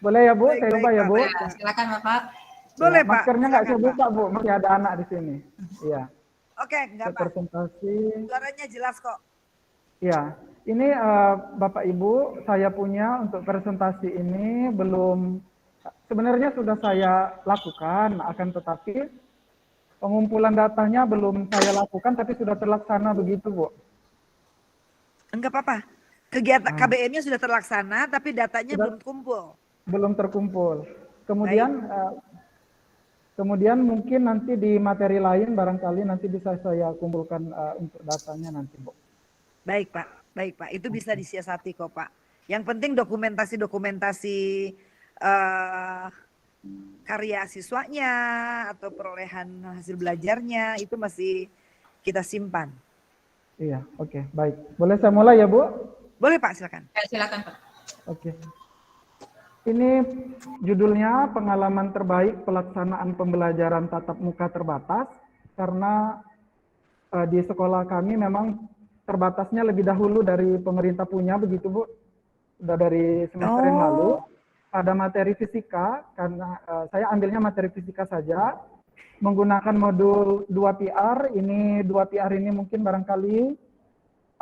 Boleh ya Bu, saya Baik, coba ya Pak. Bu. Ya, silakan Bapak. Boleh Ya, Pak. maskernya nggak saya Silakan, Pak. buka Bu, masih ada anak di sini. Iya. Oke, nggak Saya Pak. presentasi. Suaranya jelas kok. Ya, ini Bapak Ibu, saya punya untuk presentasi ini belum, sebenarnya sudah saya lakukan, akan tetapi pengumpulan datanya belum saya lakukan, tapi sudah terlaksana begitu Bu. Enggak apa-apa. Kegiatan Nah, KBM-nya sudah terlaksana, tapi datanya sudah belum kumpul. belum terkumpul. Kemudian mungkin nanti di materi lain barangkali nanti bisa saya kumpulkan untuk datanya nanti Bu. Baik Pak, baik Pak. Itu bisa disiasati kok Pak. Yang penting dokumentasi eh, karya siswanya atau perolehan hasil belajarnya itu masih kita simpan. Iya, oke, baik. Boleh saya mulai ya Bu? Boleh Pak, silakan. Ya, silakan Pak. Oke. Ini judulnya pengalaman terbaik pelaksanaan pembelajaran tatap muka terbatas, karena di sekolah kami memang terbatasnya lebih dahulu dari pemerintah punya begitu Bu. Sudah dari semester yang lalu. Pada materi fisika, karena saya ambilnya materi fisika saja, menggunakan modul 2 PR. Ini 2 PR ini mungkin barangkali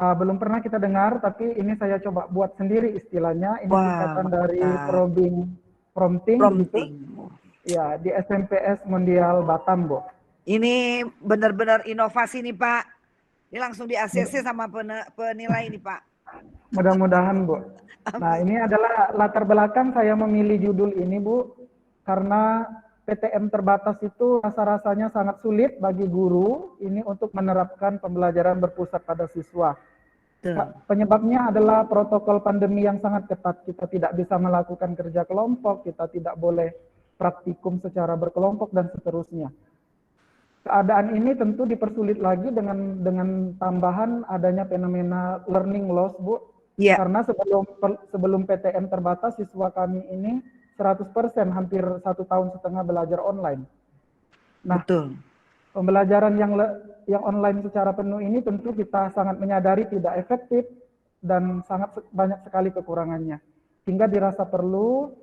belum pernah kita dengar, tapi ini saya coba buat sendiri istilahnya. Ini singkatan dari prompting. Gitu. Ya, di SMPS Mondial Batam, Bu. Ini benar-benar inovasi nih Pak. Ini langsung di ACC sama penilai nih Pak. Mudah-mudahan Bu. Nah, ini adalah latar belakang saya memilih judul ini Bu, karena PTM terbatas itu rasa-rasanya sangat sulit bagi guru ini untuk menerapkan pembelajaran berpusat pada siswa. Penyebabnya adalah protokol pandemi yang sangat ketat. Kita tidak bisa melakukan kerja kelompok, kita tidak boleh praktikum secara berkelompok dan seterusnya. Keadaan ini tentu dipersulit lagi dengan tambahan adanya fenomena learning loss, Bu. Yeah. Karena sebelum PTM terbatas, siswa kami ini 100% hampir 1,5 tahun belajar online. Nah, betul. Pembelajaran yang online secara penuh ini tentu kita sangat menyadari tidak efektif dan sangat banyak sekali kekurangannya. Hingga dirasa perlu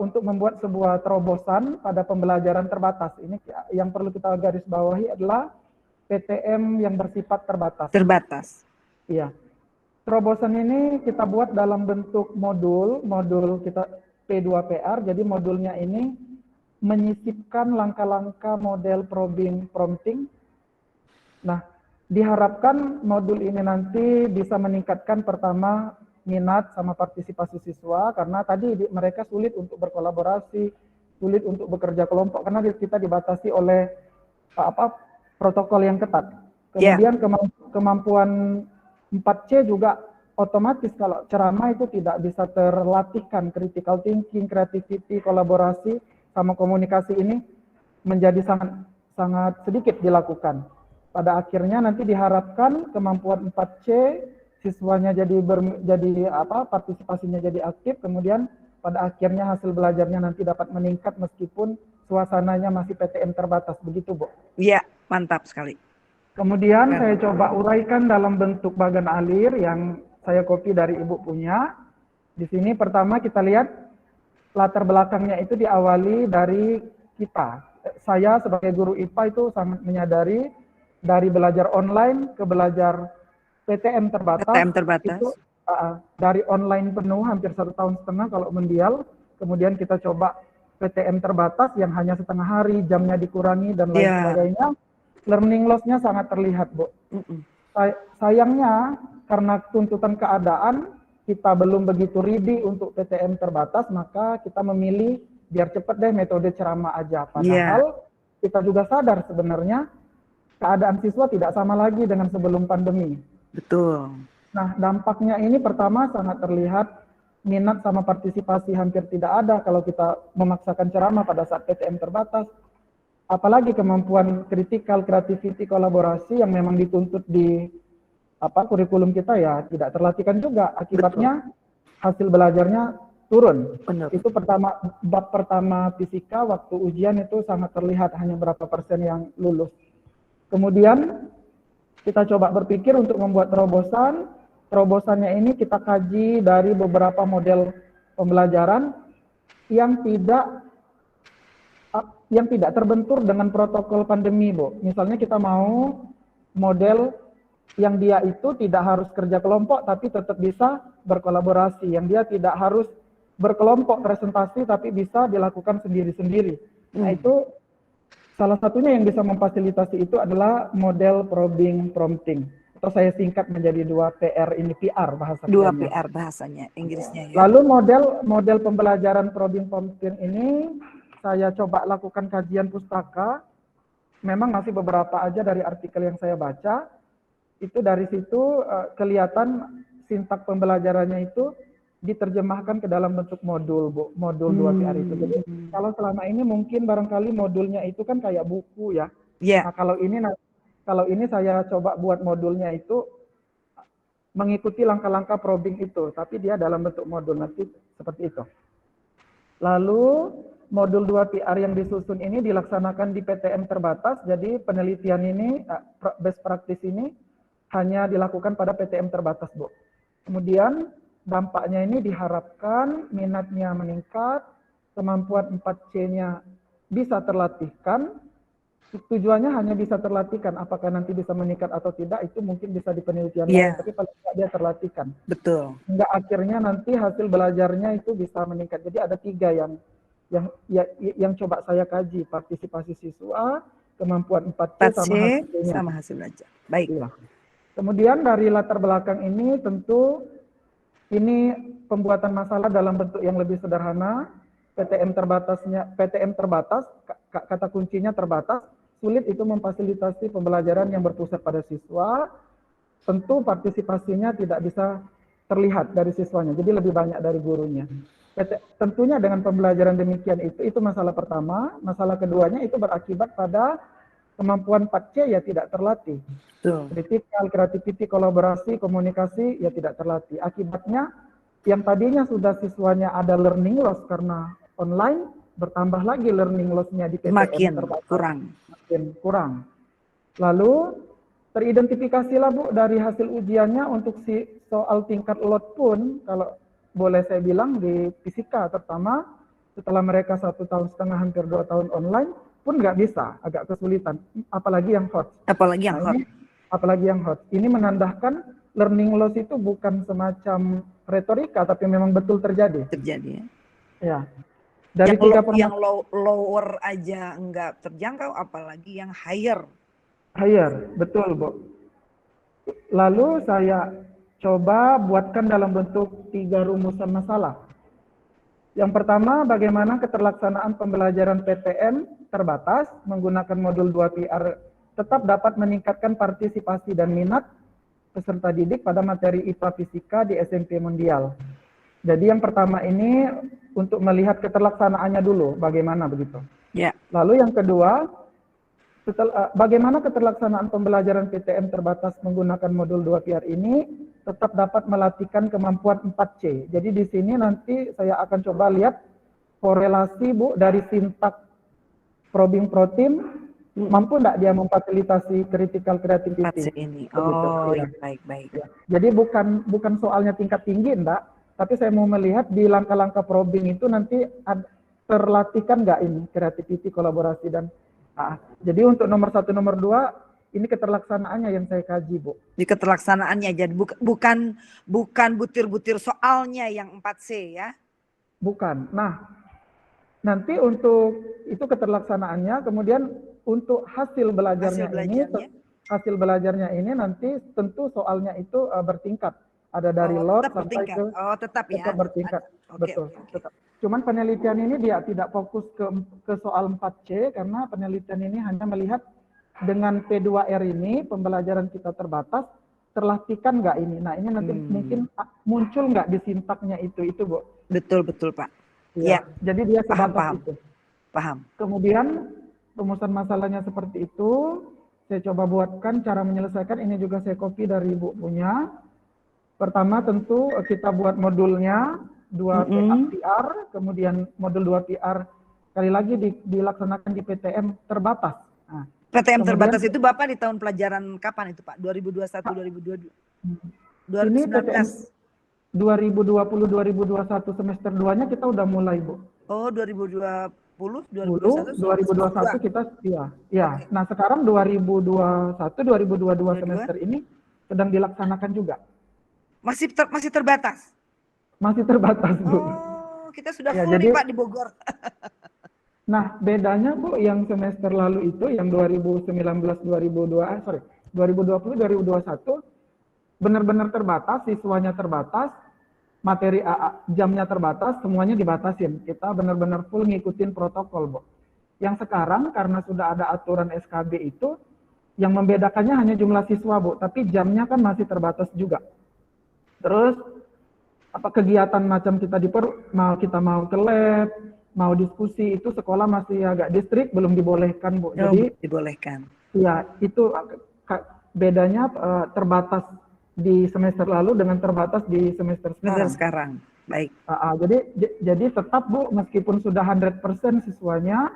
untuk membuat sebuah terobosan pada pembelajaran terbatas. Ini yang perlu kita garis bawahi adalah PTM yang bersifat terbatas. Terbatas. Iya. Terobosan ini kita buat dalam bentuk modul kita P2PR. Jadi modulnya ini menyisipkan langkah-langkah model prompting. Nah, diharapkan modul ini nanti bisa meningkatkan pertama minat sama partisipasi siswa, karena tadi mereka sulit untuk berkolaborasi, sulit untuk bekerja kelompok karena kita dibatasi oleh protokol yang ketat. Kemudian kemampuan 4C juga otomatis kalau ceramah itu tidak bisa terlatihkan, critical thinking, creativity, kolaborasi sama komunikasi ini menjadi sangat sedikit dilakukan. Pada akhirnya nanti diharapkan kemampuan 4C siswanya partisipasinya jadi aktif, kemudian pada akhirnya hasil belajarnya nanti dapat meningkat meskipun suasananya masih PTM terbatas, begitu Bu? Iya, mantap sekali. Kemudian saya coba uraikan dalam bentuk bagan alir yang saya copy dari Ibu punya. Di sini pertama kita lihat latar belakangnya itu diawali dari kita. Saya sebagai guru IPA itu sangat menyadari dari belajar online ke belajar PTM terbatas. Itu dari online penuh hampir 1,5 tahun kalau mendial. Kemudian kita coba PTM terbatas yang hanya setengah hari, jamnya dikurangi dan lain sebagainya. Learning loss-nya sangat terlihat, Bu. Sayangnya karena tuntutan keadaan kita belum begitu ready untuk PTM terbatas, maka kita memilih biar cepat deh metode ceramah aja. Padahal kita juga sadar sebenarnya keadaan siswa tidak sama lagi dengan sebelum pandemi. Betul. Nah, dampaknya ini pertama sangat terlihat minat sama partisipasi hampir tidak ada kalau kita memaksakan ceramah pada saat PTM terbatas. Apalagi kemampuan kritikal, creativity, kolaborasi yang memang dituntut di kurikulum kita ya tidak terlatihkan juga. Akibatnya hasil belajarnya turun. Benar. Itu bab pertama fisika waktu ujian itu sangat terlihat hanya berapa persen yang lulus. Kemudian kita coba berpikir untuk membuat terobosan. Terobosannya ini kita kaji dari beberapa model pembelajaran. yang tidak terbentur dengan protokol pandemi, Bu. Misalnya kita mau model yang dia itu tidak harus kerja kelompok tapi tetap bisa berkolaborasi, yang dia tidak harus berkelompok presentasi tapi bisa dilakukan sendiri-sendiri. Nah, itu salah satunya yang bisa memfasilitasi itu adalah model probing prompting, atau saya singkat menjadi 2PR, ini PR bahasa 2PR bahasanya Inggrisnya ya. Lalu model pembelajaran probing prompting ini saya coba lakukan kajian pustaka. Memang masih beberapa aja dari artikel yang saya baca. Itu dari situ kelihatan sintak pembelajarannya itu diterjemahkan ke dalam bentuk modul, Bu. Modul 2PR itu. Jadi kalau selama ini mungkin barangkali modulnya itu kan kayak buku ya. Yeah. Nah, kalau ini saya coba buat modulnya itu mengikuti langkah-langkah probing itu, tapi dia dalam bentuk modul nanti seperti itu. Lalu modul 2PR yang disusun ini dilaksanakan di PTM terbatas, jadi penelitian ini, best practice ini hanya dilakukan pada PTM terbatas, Bu. Kemudian dampaknya ini diharapkan minatnya meningkat, kemampuan 4C-nya bisa terlatihkan. Tujuannya hanya bisa terlatihkan, apakah nanti bisa meningkat atau tidak itu mungkin bisa di penelitian lain, tapi paling tidak dia terlatihkan. Betul. Hingga akhirnya nanti hasil belajarnya itu bisa meningkat. Jadi ada 3 yang coba saya kaji: partisipasi siswa, kemampuan 4C sama hasil belajar. Baik. Iya. Kemudian dari latar belakang ini tentu ini pembuatan masalah dalam bentuk yang lebih sederhana. PTM terbatas, kata kuncinya terbatas, sulit itu memfasilitasi pembelajaran yang berpusat pada siswa. Tentu partisipasinya tidak bisa terlihat dari siswanya, jadi lebih banyak dari gurunya. Tentunya dengan pembelajaran demikian itu masalah pertama. Masalah keduanya itu berakibat pada kemampuan 4C ya tidak terlatih. Critical, creativity, kolaborasi, komunikasi ya tidak terlatih. Akibatnya yang tadinya sudah siswanya ada learning loss karena online, bertambah lagi learning loss-nya di PTM terbatas. Makin kurang. Lalu teridentifikasilah, Bu, dari hasil ujiannya untuk si soal tingkat load pun, kalau boleh saya bilang di fisika terutama, setelah mereka 1,5 tahun hampir 2 tahun online pun nggak bisa, agak kesulitan, apalagi yang hot. Apalagi yang hot. Ini menandakan learning loss itu bukan semacam retorika, tapi memang betul terjadi. Ya. Dari yang lower aja enggak terjangkau, apalagi yang higher. Betul, Bu. Lalu saya coba buatkan dalam bentuk 3 rumusan masalah. Yang pertama, bagaimana keterlaksanaan pembelajaran PTM terbatas menggunakan modul 2PR tetap dapat meningkatkan partisipasi dan minat peserta didik pada materi IPA Fisika di SMP Mundial. Jadi yang pertama ini untuk melihat keterlaksanaannya dulu, bagaimana begitu. Lalu yang kedua, bagaimana keterlaksanaan pembelajaran PTM terbatas menggunakan modul 2PR ini tetap dapat melatihkan kemampuan 4C. Jadi di sini nanti saya akan coba lihat korelasi, Bu, dari sintak probing protein, mampu enggak dia memfasilitasi critical creativity ini. Baik. Ya. Jadi bukan soalnya tingkat tinggi enggak, tapi saya mau melihat di langkah-langkah probing itu nanti terlatihkan enggak ini creativity, kolaborasi dan jadi untuk nomor 1, nomor 2 ini keterlaksanaannya yang saya kaji, Bu. Di keterlaksanaannya, jadi bukan butir-butir soalnya yang 4C ya? Bukan. Nah, nanti untuk itu keterlaksanaannya, kemudian untuk hasil belajarnya ini nanti tentu soalnya itu bertingkat. Ada dari lot sampai ke tetap bertingkat. Betul. Tetap. Cuman penelitian ini dia tidak fokus ke soal 4C karena penelitian ini hanya melihat dengan P2R ini pembelajaran kita terbatas, terlatihkan nggak ini. Nah, ini nanti mungkin muncul nggak di sintaknya itu, Bu. Betul, Pak. Ya. Jadi dia sebatas itu. Paham. Kemudian rumusan masalahnya seperti itu. Saya coba buatkan cara menyelesaikan, ini juga saya copy dari bukunya. Pertama tentu kita buat modulnya 2PR, kemudian modul 2PR sekali lagi dilaksanakan di PTM terbatas. Nah, PTM terbatas itu Bapak di tahun pelajaran kapan itu, Pak? 2021, 2022? 2019? 2020, 2021 semester 2-nya kita udah mulai, Bu. Oh, 2020, 2021 2021 dua. kita iya. Oke. Nah, sekarang 2021 2022 Dua-dua. semester ini sedang dilaksanakan juga. Masih terbatas. Masih terbatas, Bu. Oh, kita sudah Ya, full nih jadi Pak di Bogor. nah bedanya Bu yang semester lalu itu yang 2019 2020 2021 benar-benar terbatas, siswanya terbatas, materi jamnya terbatas, semuanya dibatasin. Kita benar-benar full ngikutin protokol, Bu. Yang sekarang karena sudah ada aturan SKB itu, yang membedakannya hanya jumlah siswa, Bu, tapi jamnya kan masih terbatas juga. Terus apa kegiatan macam kita mau ke lab, mau diskusi itu sekolah masih agak distrik, belum dibolehkan, Bu. Oh, Jadi dibolehkan. ya itu bedanya terbatas di semester lalu dengan terbatas di semester Benar sekarang. sekarang. Baik. Jadi tetap Bu, meskipun sudah 100% siswanya,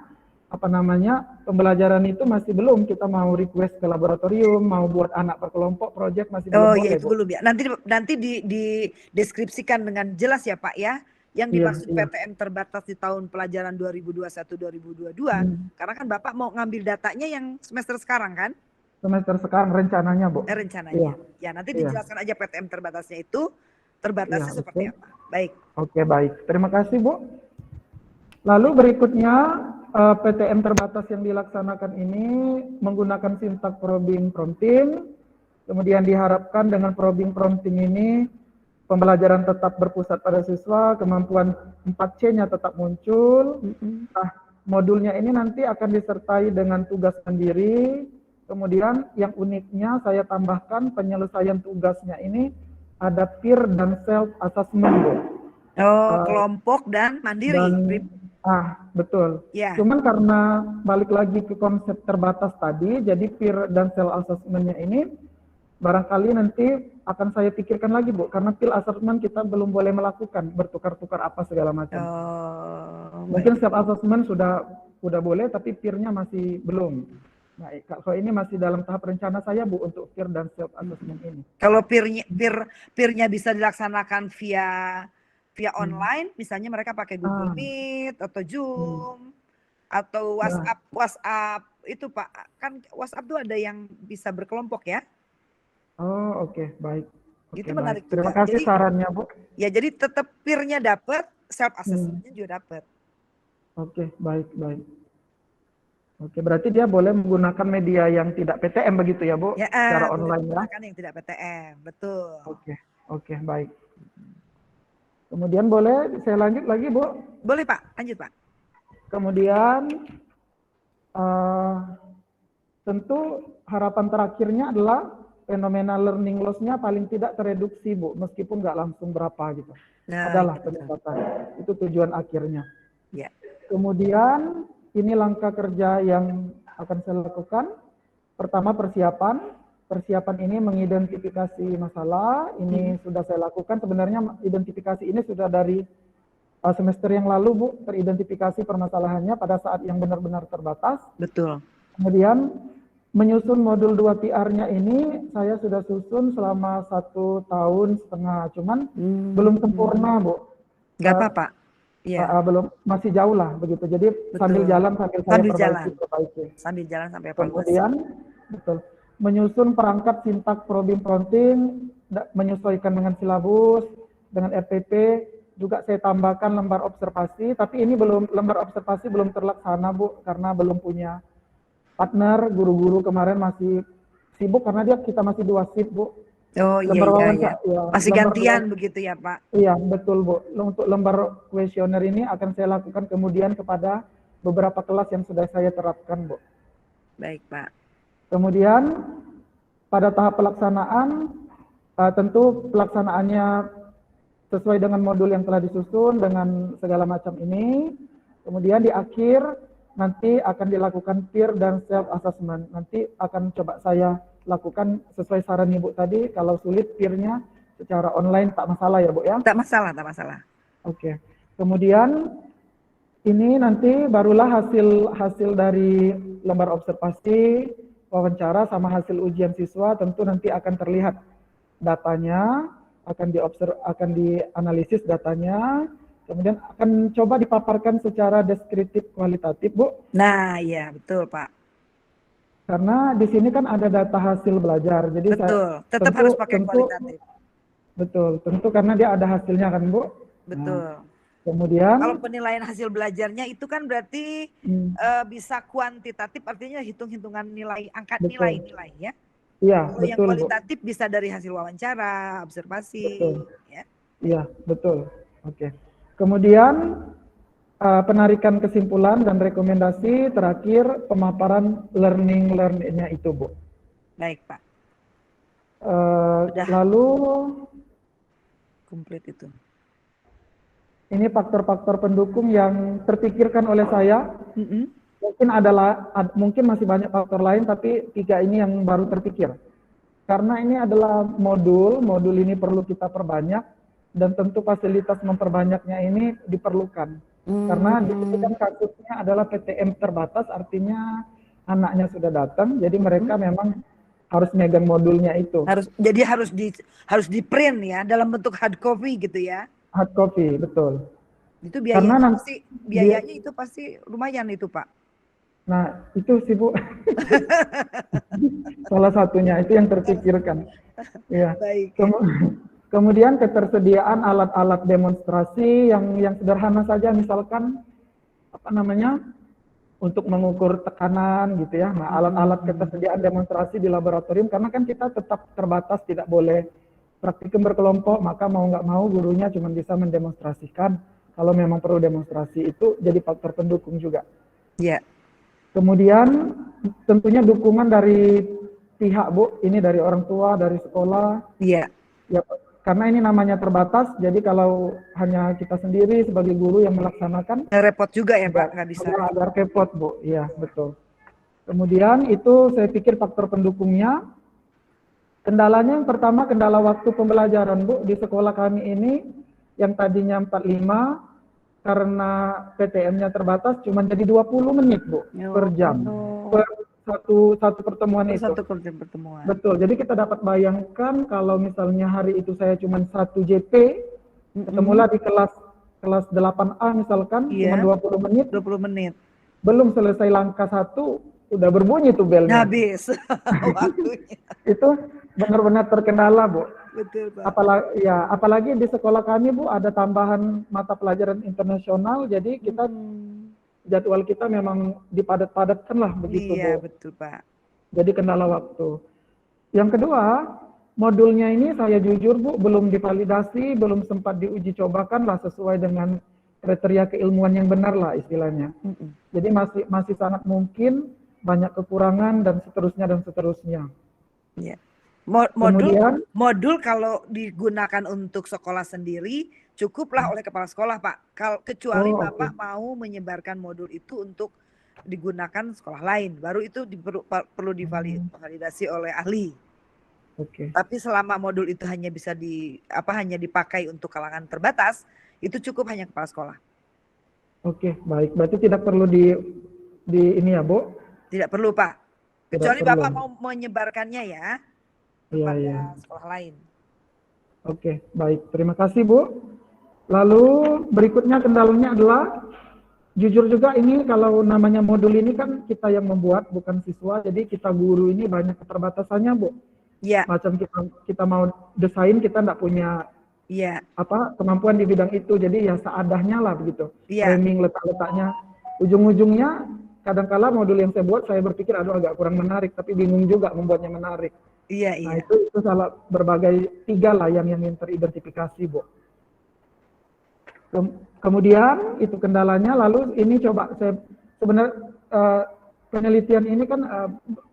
pembelajaran itu masih belum, kita mau request ke laboratorium, mau buat anak per kelompok, project masih belum Oh iya boleh, itu Bu. belum ya. Nanti di deskripsikan dengan jelas ya Pak ya. Yang Iya, dimaksud iya. PTM terbatas di tahun pelajaran 2021-2022 Hmm. karena kan Bapak mau ngambil datanya yang semester sekarang kan? Semester sekarang rencananya, Bu. Iya, Rencananya. Ya nanti iya, dijelaskan aja PTM terbatasnya itu iya, terbatasnya betul. seperti apa. Baik. Oke, baik. Terima kasih, Bu. Lalu berikutnya PTM terbatas yang dilaksanakan ini menggunakan sintak probing prompting. Kemudian diharapkan dengan probing prompting ini pembelajaran tetap berpusat pada siswa, kemampuan 4C-nya tetap muncul. Nah, modulnya ini nanti akan disertai dengan tugas sendiri. Kemudian yang uniknya saya tambahkan penyelesaian tugasnya ini ada peer dan self assessment, Bu. Oh, kelompok dan mandiri. Dan betul. Ya. Cuman karena balik lagi ke konsep terbatas tadi, jadi peer dan self assessment-nya ini barangkali nanti akan saya pikirkan lagi, Bu, karena peer assessment kita belum boleh melakukan bertukar-tukar apa segala macam. Oh, Mungkin baik. self assessment sudah boleh, tapi peer-nya masih belum. Nah, kalau ini masih dalam tahap rencana saya, Bu, untuk peer dan self assessment ini. Kalau peer-nya bisa dilaksanakan via online, misalnya mereka pakai Google Meet atau Zoom atau WhatsApp itu Pak, kan WhatsApp tuh ada yang bisa berkelompok ya. Oh, oke, baik. Oke, Itu menarik baik. Terima juga. kasih Jadi, sarannya, Bu. ya jadi tetap peer-nya dapat, self assessment-nya juga dapat. Oke, baik, baik. Oke, berarti dia boleh menggunakan media yang tidak PTM begitu ya, Bu? Ya, Secara boleh online ya? menggunakan yang tidak PTM, betul. Oke, oke, baik. Kemudian boleh saya lanjut lagi, Bu? Boleh Pak, lanjut Pak. Kemudian tentu harapan terakhirnya adalah fenomena learning loss-nya paling tidak tereduksi, Bu, meskipun nggak langsung berapa gitu. Nah, Adalah itu peningkatan. Itu tujuan akhirnya. Ya. Kemudian ini langkah kerja yang akan saya lakukan. Pertama persiapan. Persiapan ini mengidentifikasi masalah. Ini sudah saya lakukan. Sebenarnya identifikasi ini sudah dari semester yang lalu, Bu, teridentifikasi permasalahannya pada saat yang benar-benar terbatas. Betul. Kemudian menyusun modul 2 PR-nya ini saya sudah susun selama 1,5 tahun. Cuman belum sempurna, Bu. Nggak apa-apa. Iya. Belum, masih jauh lah begitu. Jadi sambil jalan sambil saya perbaiki. Sambil jalan sampai evaluasi. Kemudian betul menyusun perangkat sintak probing prompting, menyesuaikan dengan silabus, dengan RPP, juga saya tambahkan lembar observasi, tapi ini lembar observasi belum terlaksana, Bu, karena belum punya partner. Guru-guru kemarin masih sibuk karena kita masih 2 shift, Bu. Oh iya. Masih gantian begitu ya Pak? Iya, betul, Bu. Untuk lembar kuesioner ini akan saya lakukan kemudian kepada beberapa kelas yang sudah saya terapkan, Bu. Baik, Pak. Kemudian pada tahap pelaksanaan, tentu pelaksanaannya sesuai dengan modul yang telah disusun dengan segala macam ini. Kemudian di akhir nanti akan dilakukan peer dan self assessment. Nanti akan coba saya lakukan sesuai saran Ibu tadi. Kalau sulit peer-nya secara online tak masalah ya, Bu ya? Tak masalah. Oke. Kemudian ini nanti barulah hasil dari lembar observasi, wawancara sama hasil ujian siswa, tentu nanti akan terlihat datanya, akan dianalisis datanya, Kemudian akan coba dipaparkan secara deskriptif kualitatif, Bu. Nah, iya betul Pak. Karena di sini kan ada data hasil belajar. Jadi Betul, tetap harus pakai kualitatif. tentu karena dia ada hasilnya kan, Bu. Nah, Betul. kemudian Kalau penilaian hasil belajarnya itu kan berarti hmm, bisa kuantitatif, artinya hitung-hitungan nilai, angka betul. nilai-nilai ya. Iya, Kalau yang betul, Bu. kualitatif bisa dari hasil wawancara, observasi, Betul. ya. Iya, betul. Oke. Kemudian penarikan kesimpulan dan rekomendasi, terakhir pemaparan learning-nya itu, Bu. Baik Pak, udah Lalu komplit itu. ini faktor-faktor pendukung yang terpikirkan oleh saya. Mungkin masih banyak faktor lain, tapi 3 ini yang baru terpikir. Karena ini adalah modul ini perlu kita perbanyak, dan tentu fasilitas memperbanyaknya ini diperlukan. Karena di sini kan kasusnya adalah PTM terbatas, artinya anaknya sudah datang, jadi mereka memang harus megang modulnya itu. Jadi harus di print ya, dalam bentuk hard copy gitu ya. Hard copy, betul. Itu biayanya itu pasti lumayan itu Pak. Nah, itu sih Bu. Salah satunya itu yang terpikirkan. Ya. Baik. Kemudian ketersediaan alat-alat demonstrasi yang sederhana saja, misalkan untuk mengukur tekanan gitu ya. Nah, alat-alat ketersediaan demonstrasi di laboratorium, karena kan kita tetap terbatas, tidak boleh praktikum berkelompok, maka mau nggak mau gurunya cuma bisa mendemonstrasikan. Kalau memang perlu demonstrasi, itu jadi faktor pendukung juga. Iya. Kemudian tentunya dukungan dari pihak, Bu, ini dari orang tua, dari sekolah. Iya. Ya, karena ini namanya terbatas, jadi kalau hanya kita sendiri sebagai guru yang melaksanakan, repot juga ya Pak, nggak bisa. Agak repot, Bu. Iya, betul. Kemudian itu saya pikir faktor pendukungnya. Kendalanya yang pertama, kendala waktu pembelajaran, Bu. Di sekolah kami ini yang tadinya 45, karena PTM-nya terbatas cuma jadi 20 menit, Bu, per jam. Per satu pertemuan itu. Satu pertemuan. Betul. Jadi kita dapat bayangkan kalau misalnya hari itu saya cuma 1 JP, ketemulah di kelas 8A misalkan, cuma 20 menit. 20 menit. Belum selesai langkah 1, udah berbunyi tuh belnya. Habis waktunya. Itu benar-benar terkendala, Bu. Betul, Pak. Apalagi di sekolah kami, Bu, ada tambahan mata pelajaran internasional, jadi kita jadwal kita memang dipadat-padatkan lah begitu, iya, Bu. betul, Pak. Jadi kendala waktu. Yang kedua, modulnya ini saya jujur, Bu, belum divalidasi, belum sempat diuji cobakan lah sesuai dengan kriteria keilmuan yang benar lah istilahnya. Jadi masih sangat mungkin banyak kekurangan dan seterusnya. Iya. Modul kalau digunakan untuk sekolah sendiri cukuplah oleh kepala sekolah, Pak. Kecuali Bapak mau menyebarkan modul itu untuk digunakan sekolah lain, baru itu perlu divalidasi oleh ahli. Tapi selama modul itu hanya bisa hanya dipakai untuk kalangan terbatas, itu cukup hanya kepala sekolah. Oke, baik. Berarti tidak perlu di ini ya, Bu? Tidak perlu, Pak. Kecuali Bapak mau menyebarkannya ya kepada sekolah lain. Oke, baik. Terima kasih, Bu. Lalu berikutnya kendalanya adalah, jujur juga ini kalau namanya modul ini kan kita yang membuat, bukan siswa. Jadi kita guru ini banyak keterbatasannya, Bu. Iya. Macam kita mau desain, kita nggak punya kemampuan di bidang itu. Jadi ya seadahnya lah begitu. Framing letak-letaknya. Ujung-ujungnya kadang-kala modul yang saya buat, saya berpikir agak kurang menarik, tapi bingung juga membuatnya menarik. Iya. Nah, itu salah berbagai 3 lah yang teridentifikasi, Bu. Kemudian itu kendalanya, lalu ini coba saya sebenarnya penelitian ini kan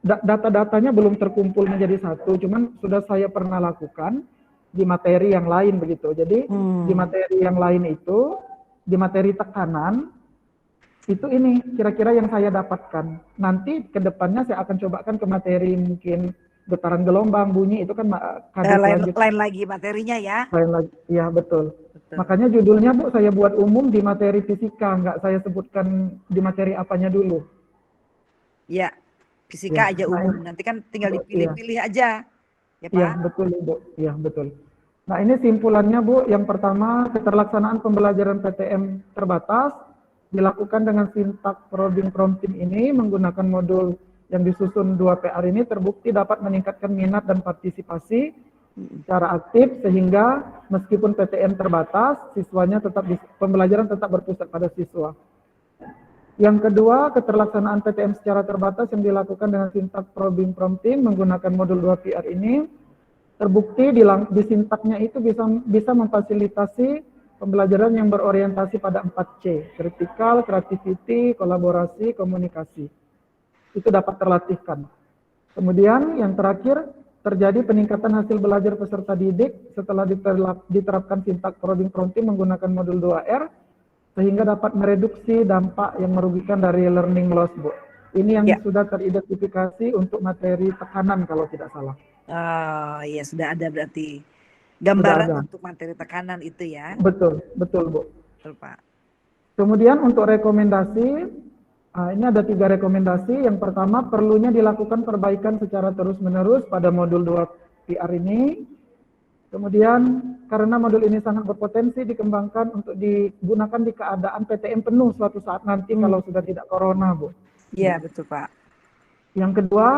data-datanya belum terkumpul menjadi satu, cuman sudah saya pernah lakukan di materi yang lain begitu. Jadi di materi yang lain itu, di materi tekanan, itu ini kira-kira yang saya dapatkan. Nanti ke depannya saya akan cobakan ke materi mungkin getaran gelombang, bunyi, itu kan lain lagi materinya ya. Lain lagi, ya betul. Makanya judulnya, Bu, saya buat umum di materi fisika, nggak saya sebutkan di materi apanya dulu. Ya, fisika aja umum. Nanti kan tinggal dipilih-pilih aja. Ya, Pak? Iya, betul, Bu. Iya, betul. Nah, ini simpulannya Bu. Yang pertama, keterlaksanaan pembelajaran PTM terbatas dilakukan dengan sintak probing prompting ini menggunakan modul yang disusun 2PR ini terbukti dapat meningkatkan minat dan partisipasi secara aktif sehingga meskipun PTM terbatas, pembelajaran tetap berpusat pada siswa. Yang kedua, keterlaksanaan PTM secara terbatas yang dilakukan dengan sintak probing prompting menggunakan modul 2PR ini terbukti di sintaknya itu bisa memfasilitasi pembelajaran yang berorientasi pada 4C, kritikal, creativity, kolaborasi, komunikasi. Itu dapat terlatihkan. Kemudian yang terakhir, terjadi peningkatan hasil belajar peserta didik setelah diterapkan sintak probing prompting menggunakan modul 2R, sehingga dapat mereduksi dampak yang merugikan dari learning loss, Bu. Ini yang sudah teridentifikasi untuk materi tekanan kalau tidak salah. Oh iya, sudah ada berarti gambaran untuk materi tekanan itu ya. Betul, betul Bu. Betul Pak. Kemudian untuk rekomendasi, ini ada 3 rekomendasi. Yang pertama, perlunya dilakukan perbaikan secara terus-menerus pada modul 2PR ini. Kemudian karena modul ini sangat berpotensi dikembangkan untuk digunakan di keadaan PTM penuh suatu saat nanti kalau sudah tidak corona, Bu. Iya, betul Pak. Yang kedua,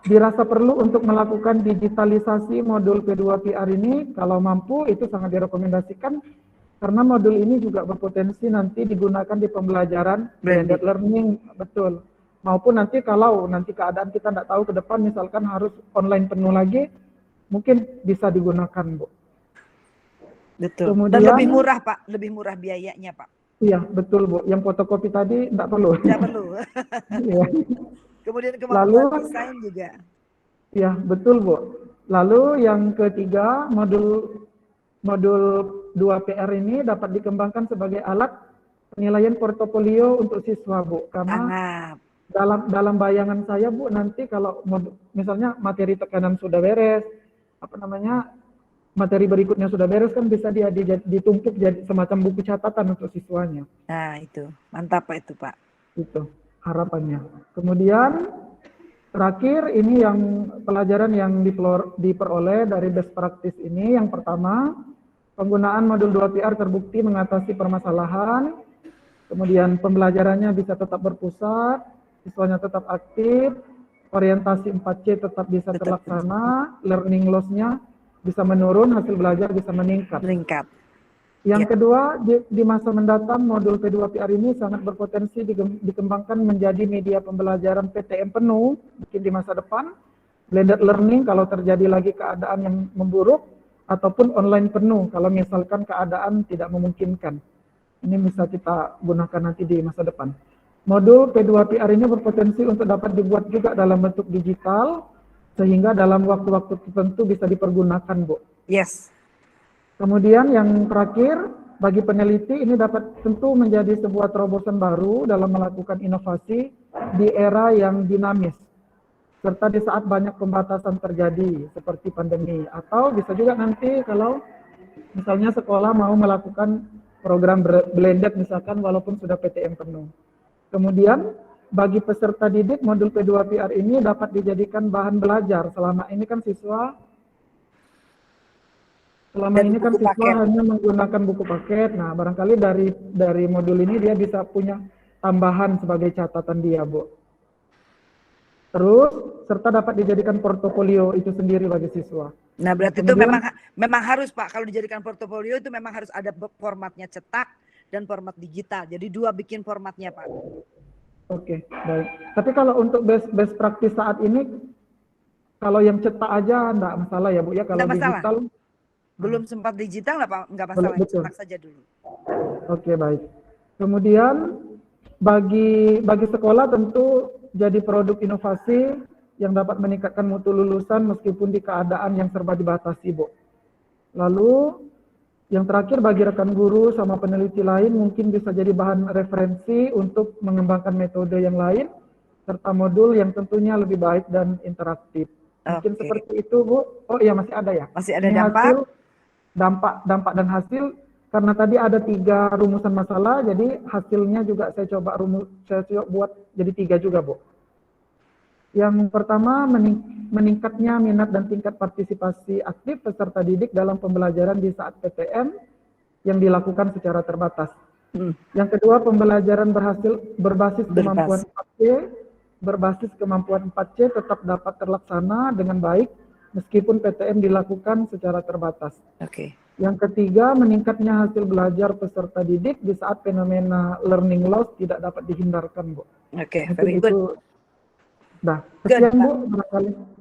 dirasa perlu untuk melakukan digitalisasi modul P2PR ini, kalau mampu itu sangat direkomendasikan karena modul ini juga berpotensi nanti digunakan di pembelajaran blended learning, betul. Maupun nanti kalau nanti keadaan kita tidak tahu ke depan misalkan harus online penuh lagi, mungkin bisa digunakan, Bu. Betul. Kemudian, dan lebih murah, Pak. Lebih murah biayanya, Pak. Iya, betul, Bu. Yang fotokopi tadi tidak perlu. Tidak perlu. Iya. Kemudian kemampuan desain juga. Iya, betul, Bu. Lalu yang ketiga, modul 2PR ini dapat dikembangkan sebagai alat penilaian portofolio untuk siswa, Bu. Karena dalam bayangan saya, Bu, nanti kalau misalnya materi tekanan sudah beres, materi berikutnya sudah beres kan bisa dia ditumpuk jadi semacam buku catatan untuk siswanya. Nah, itu. Mantap Pak itu, Pak. Itu harapannya. Kemudian terakhir ini yang pelajaran yang diperoleh dari best practice ini, yang pertama, penggunaan modul 2PR terbukti mengatasi permasalahan, kemudian pembelajarannya bisa tetap berpusat, siswanya tetap aktif, orientasi 4C tetap bisa terlaksana, learning loss-nya bisa menurun, hasil belajar bisa meningkat. Yang kedua, di masa mendatang modul P2PR ini sangat berpotensi dikembangkan menjadi media pembelajaran PTM penuh, mungkin di masa depan, blended learning kalau terjadi lagi keadaan yang memburuk, ataupun online penuh kalau misalkan keadaan tidak memungkinkan. Ini bisa kita gunakan nanti di masa depan. Modul P2PR ini berpotensi untuk dapat dibuat juga dalam bentuk digital, sehingga dalam waktu-waktu tertentu bisa dipergunakan, Bu. Yes. Kemudian yang terakhir, bagi peneliti ini dapat tentu menjadi sebuah terobosan baru dalam melakukan inovasi di era yang dinamis, serta di saat banyak pembatasan terjadi, seperti pandemi. Atau bisa juga nanti kalau misalnya sekolah mau melakukan program blended misalkan walaupun sudah PTM penuh. Kemudian bagi peserta didik modul P2PR ini dapat dijadikan bahan belajar. Selama ini kan siswa hanya menggunakan buku paket. Nah, barangkali dari modul ini dia bisa punya tambahan sebagai catatan dia, Bu. Terus serta dapat dijadikan portofolio itu sendiri bagi siswa. Nah, berarti kemudian, itu memang harus, Pak, kalau dijadikan portofolio itu memang harus ada formatnya cetak dan format digital. Jadi 2 bikin formatnya, Pak. Oke, baik. Tapi kalau untuk best practice saat ini, kalau yang cetak aja enggak masalah ya, Bu ya. Kalau digital belum sempat digital enggak masalah, cetak saja dulu. Oke, baik. Kemudian bagi sekolah tentu jadi produk inovasi yang dapat meningkatkan mutu lulusan meskipun di keadaan yang serba dibatasi, Bu. Lalu yang terakhir bagi rekan guru sama peneliti lain mungkin bisa jadi bahan referensi untuk mengembangkan metode yang lain serta modul yang tentunya lebih baik dan interaktif. Mungkin seperti itu, Bu. Oh iya, masih ada ya? Masih ada dampak dan hasil. Karena tadi ada 3 rumusan masalah, jadi hasilnya juga saya coba buat jadi 3 juga, Bu. Yang pertama, meningkatnya minat dan tingkat partisipasi aktif peserta didik dalam pembelajaran di saat PTM yang dilakukan secara terbatas. Yang kedua, pembelajaran berbasis kemampuan 4C, tetap dapat terlaksana dengan baik meskipun PTM dilakukan secara terbatas. Yang ketiga, meningkatnya hasil belajar peserta didik di saat fenomena learning loss tidak dapat dihindarkan, Bu. Very good. Nah, sekian Bu, barangkali.